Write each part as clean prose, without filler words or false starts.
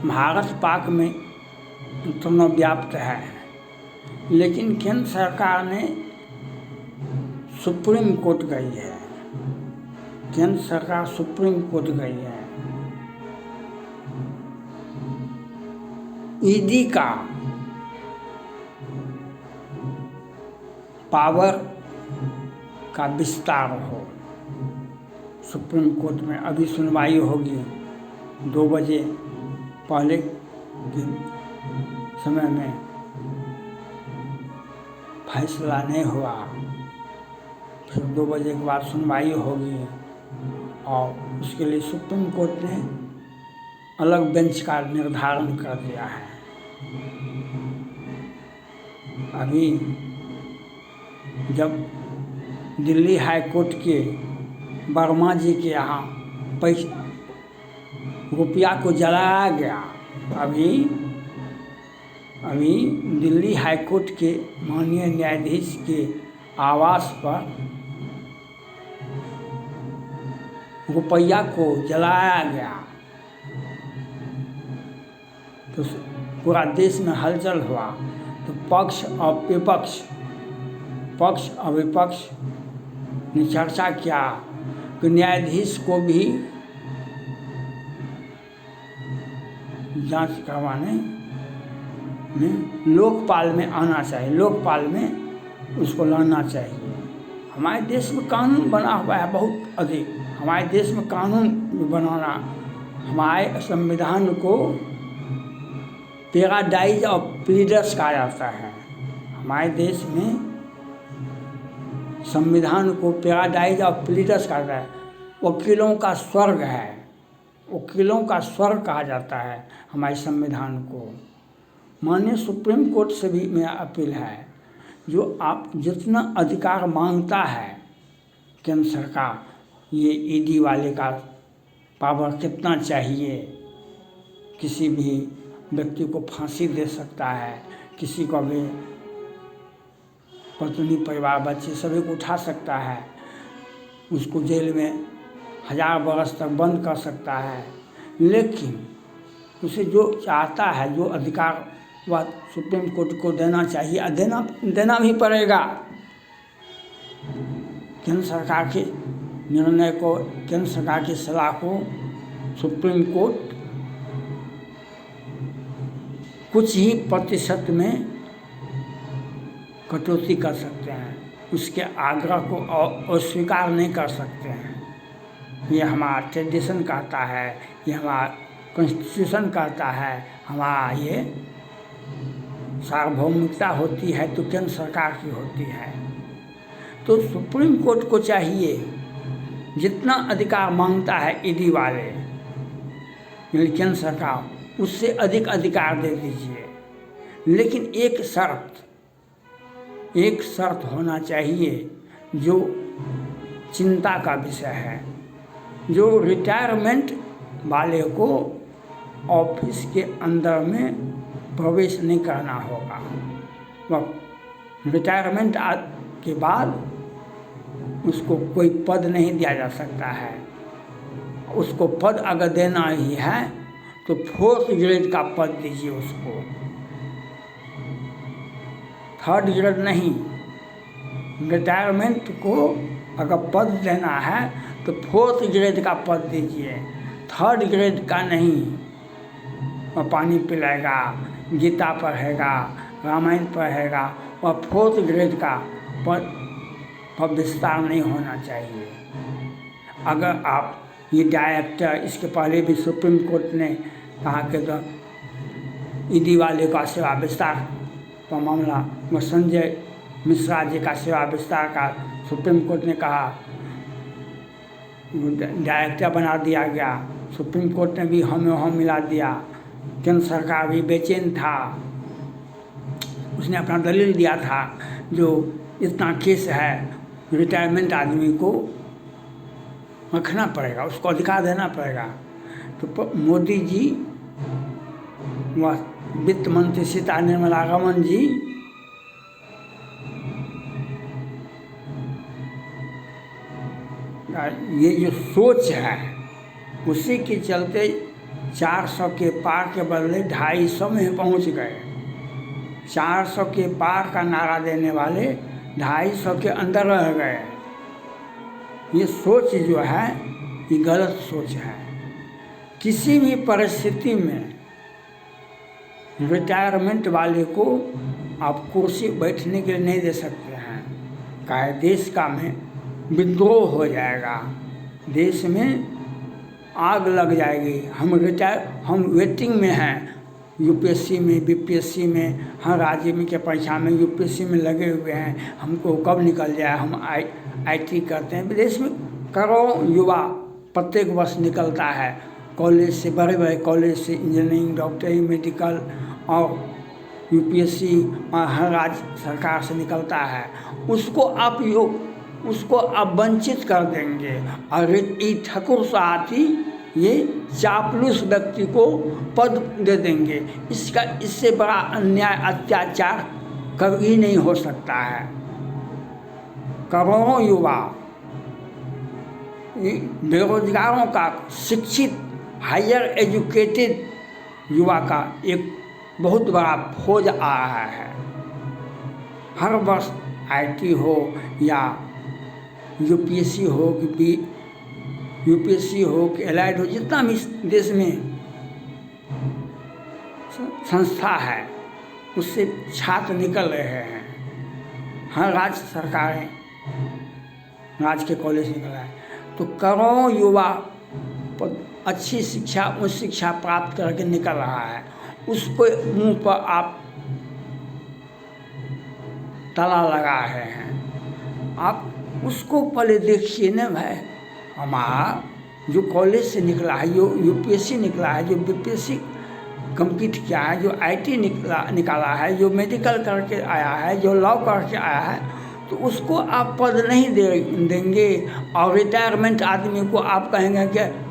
भारत पाक में दोनों व्याप्त है, लेकिन केंद्र सरकार ने सुप्रीम कोर्ट गई है। केंद्र सरकार सुप्रीम कोर्ट गई है। ईडी का पावर का विस्तार हो। सुप्रीम कोर्ट में अभी सुनवाई होगी। 2 बजे पहले के समय में फैसला नहीं हुआ, फिर 2 बजे के बाद सुनवाई होगी और उसके लिए सुप्रीम कोर्ट ने अलग बेंच का निर्धारण कर दिया है। अभी जब दिल्ली हाई कोर्ट के वर्मा जी के यहाँ रुपया को जलाया गया, अभी दिल्ली हाई कोर्ट के माननीय न्यायाधीश के आवास पर रुपया को जलाया गया तो पूरा देश में हलचल हुआ। तो पक्ष और विपक्ष, पक्ष और विपक्ष ने चर्चा किया कि न्यायाधीश को भी जांच करवाने में लोकपाल में आना चाहिए, लोकपाल में उसको लाना चाहिए। हमारे देश में कानून बना हुआ है बहुत अधिक। हमारे देश में कानून बनाना, हमारे संविधान को पैराडाइज ऑफ प्लीडर्स कहा जाता है। हमारे देश में संविधान को पैराडाइज ऑफ प्लीडर्स कहा जाता है। वकीलों का स्वर्ग है, वकीलों का स्वर्ग कहा जाता है हमारे संविधान को। माननीय सुप्रीम कोर्ट से भी मेरा अपील है, जो आप जितना अधिकार मांगता है केंद्र सरकार, ये ईडी वाले का पावर कितना चाहिए। किसी भी व्यक्ति को फांसी दे सकता है, किसी को भी पत्नी परिवार बच्चे सभी को उठा सकता है, उसको जेल में 1000 बरस तक बंद कर सकता है। लेकिन उसे जो चाहता है, जो अधिकार वह सुप्रीम कोर्ट को देना चाहिए, देना भी पड़ेगा। केंद्र सरकार के निर्णय को, केंद्र सरकार की सलाह को सुप्रीम कोर्ट कुछ ही प्रतिशत में कटौती कर सकते हैं, उसके आग्रह को अस्वीकार नहीं कर सकते हैं। ये हमारा ट्रेडिशन कहता है, ये हमारा कॉन्स्टिट्यूशन कहता है, हमारा ये सार्वभौमिकता होती है तो केंद्र सरकार की होती है। तो सुप्रीम कोर्ट को चाहिए जितना अधिकार मांगता है ईडी वाले, केंद्र सरकार, उससे अधिक अधिकार दे दीजिए। लेकिन एक शर्त होना चाहिए जो चिंता का विषय है, जो रिटायरमेंट वाले को ऑफिस के अंदर में प्रवेश नहीं करना होगा। वह रिटायरमेंट के बाद उसको कोई पद नहीं दिया जा सकता है। उसको पद अगर देना ही है तो 4th ग्रेड का पद दीजिए उसको, 3rd ग्रेड नहीं। रिटायरमेंट को अगर पद देना है तो 4th ग्रेड का पद दीजिए, 3rd ग्रेड का नहीं। वह पानी पिलाएगा, गीता पढ़ेगा, रामायण पढ़ेगा, वह 4th ग्रेड का पद पर विस्तार नहीं होना चाहिए। अगर आप ये डायरेक्टर, इसके पहले भी सुप्रीम कोर्ट ने कहा कि तो ईडी वाले का सेवा विस्तार का मामला में संजय मिश्रा जी का सेवा विस्तार का सुप्रीम कोर्ट ने कहा, डायरेक्टर बना दिया गया। सुप्रीम कोर्ट ने भी हमें मिला दिया। केंद्र सरकार भी बेचैन था, उसने अपना दलील दिया था, जो इतना केस है रिटायरमेंट आदमी को रखना पड़ेगा, उसको अधिकार देना पड़ेगा। तो मोदी जी व वित्त मंत्री सीता निर्मला रमन जी ये जो सोच है उसी के चलते 400 के पार के बदले 250 में पहुंच गए। 400 के पार का नारा देने वाले 250 के अंदर रह गए। ये सोच जो है ये गलत सोच है। किसी भी परिस्थिति में रिटायरमेंट वाले को आप कुर्सी बैठने के लिए नहीं दे सकते हैं। काहे देश का में विद्रोह हो जाएगा, देश में आग लग जाएगी। हम वेटिंग में हैं, यूपीएससी में, बीपीएससी में, हर राज्य में के परीक्षा में यूपीएससी में लगे हुए हैं। हमको कब निकल जाए, हम आईटी करते हैं। विदेश में करोड़ों युवा प्रत्येक वर्ष निकलता है कॉलेज से, बड़े बड़े कॉलेज से, इंजीनियरिंग, डॉक्टरी, मेडिकल और यूपीएससी और हर राज्य सरकार से निकलता है। उसको आप वंचित कर देंगे और ये ठाकुर साथी ये चापलूस व्यक्ति को पद दे देंगे। इससे बड़ा अन्याय अत्याचार कभी नहीं हो सकता है। करोड़ों युवा बेरोजगारों का, शिक्षित हायर एजुकेटेड युवा का एक बहुत बड़ा फौज आ रहा है। हर वर्ष आईटी हो या यूपीएससी हो कि यूपीएससी हो कि एलाइड हो, जितना भी देश में संस्था है उससे छात्र निकल रहे हैं। हर राज्य सरकारें राज्य के कॉलेज निकल रहा है। तो करोड़ों युवा अच्छी शिक्षा, उच्च शिक्षा प्राप्त करके निकल रहा है। उसको मुंह पर आप ताला लगा रहे हैं। आप उसको पहले देखिए ना भाई, हमारा जो कॉलेज से निकला है, जो यूपीएससी निकला है, जो बीपीएससी कंप्लीट किया है, जो आईटी निकाला है, जो मेडिकल करके आया है, जो लॉ करके आया है, तो उसको आप पद नहीं देंगे। और रिटायरमेंट आदमी को आप कहेंगे कि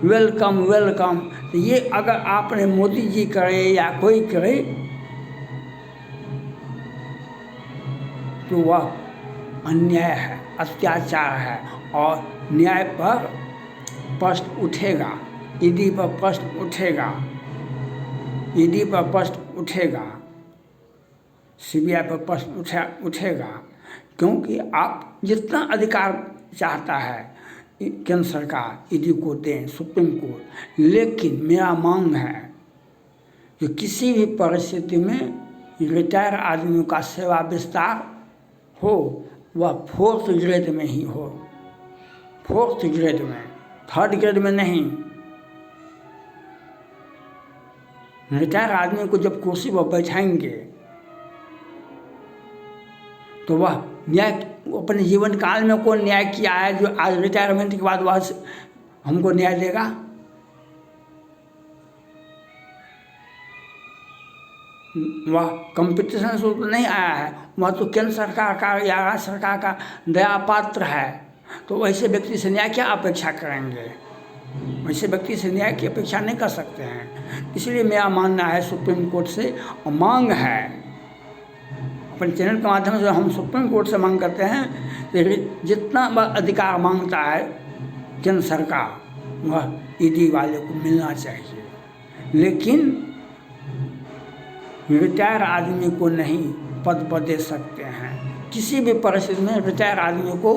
वेलकम वेलकम। तो ये अगर आपने मोदी जी करे या कोई करे तो वह अन्याय है, अत्याचार है और न्याय पर प्रश्न उठेगा। ईडी पर प्रश्न उठेगा, ईडी पर प्रश्न उठेगा, सीबीआई पर प्रश्न उठेगा। क्योंकि आप जितना अधिकार चाहता है केंद्र सरकार ईडी को दें, सुप्रीम कोर्ट, लेकिन मेरा मांग है कि किसी भी परिस्थिति में रिटायर आदमियों का सेवा विस्तार हो, वह 4th ग्रेड में ही हो, 4th ग्रेड में, 3rd ग्रेड में नहीं। रिटायर आदमी को जब कुर्सी पर बैठाएंगे तो वह न्याय अपने जीवन काल में कौन न्याय किया है जो आज रिटायरमेंट के बाद वह हमको न्याय देगा? वह कंपटीशन से तो नहीं आया है, वह तो केंद्र सरकार का या राज्य सरकार का दया पात्र है। तो वैसे व्यक्ति से न्याय क्या अपेक्षा करेंगे? वैसे व्यक्ति से न्याय की अपेक्षा नहीं कर सकते हैं। इसलिए मेरा मानना है सुप्रीम कोर्ट से, और मांग है अपने चैनल के माध्यम से हम सुप्रीम कोर्ट से मांग करते हैं कि जितना अधिकार मांगता है केंद्र सरकार, वह ईडी वाले को मिलना चाहिए। लेकिन रिटायर आदमी को नहीं पद पर दे सकते हैं। किसी भी परिस्थिति में रिटायर आदमी को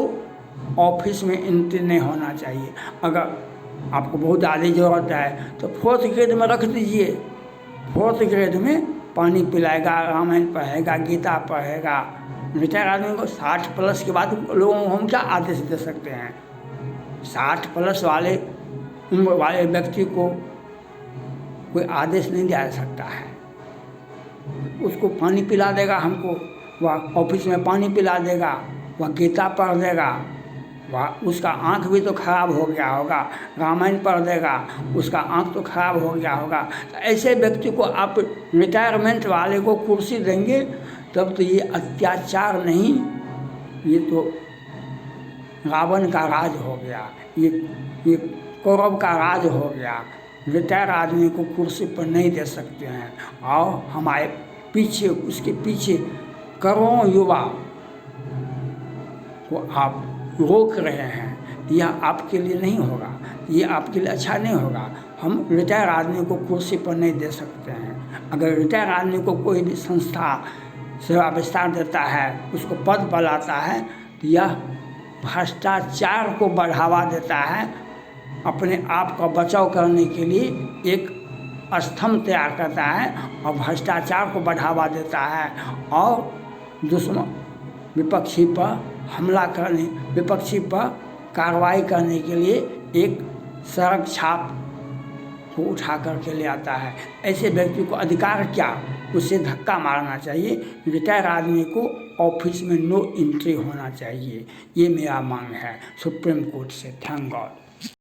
ऑफिस में एंट्री नहीं होना चाहिए। अगर आपको बहुत ज़्यादा ज़रूरत है तो 4th ग्रेड में रख दीजिए। 4th ग्रेड में पानी पिलाएगा, रामायण पढ़ेगा, गीता पढ़ेगा। रिटायर आदमी को 60 प्लस के बाद लोगों को हम क्या आदेश दे सकते हैं? 60 प्लस वाले उम्र वाले व्यक्ति को कोई आदेश नहीं दिया जा सकता है। उसको पानी पिला देगा, हमको वह ऑफिस में पानी पिला देगा, वह गीता पढ़ देगा, वह उसका आँख भी तो खराब हो गया होगा, रामायण पढ़ देगा, उसका आँख तो खराब हो गया होगा। तो ऐसे व्यक्ति को आप रिटायरमेंट वाले को कुर्सी देंगे तब तो ये अत्याचार नहीं, ये तो रावण का राज हो गया, ये कौरव का राज हो गया। रिटायर आदमी को कुर्सी पर नहीं दे सकते हैं। और हमारे पीछे, उसके पीछे करोड़ों युवा को आप रोक रहे हैं। यह आपके लिए नहीं होगा। ये आपके लिए अच्छा नहीं होगा। हम रिटायर आदमी को कुर्सी पर नहीं दे सकते हैं। अगर रिटायर आदमी को कोई भी संस्था सेवा विस्तार देता है, उसको पद बनाता है, तो यह भ्रष्टाचार को बढ़ावा देता है। अपने आप का बचाव करने के लिए एक स्तंभ तैयार करता है और भ्रष्टाचार को बढ़ावा देता है और दुश्मन विपक्षी पर हमला करने, विपक्षी पर कार्रवाई करने के लिए एक सड़क छाप को उठा करके ले आता है। ऐसे व्यक्ति को अधिकार क्या, उसे धक्का मारना चाहिए। रिटायर आदमी को ऑफिस में नो एंट्री होना चाहिए। ये मेरा मांग है सुप्रीम कोर्ट से। Thank God.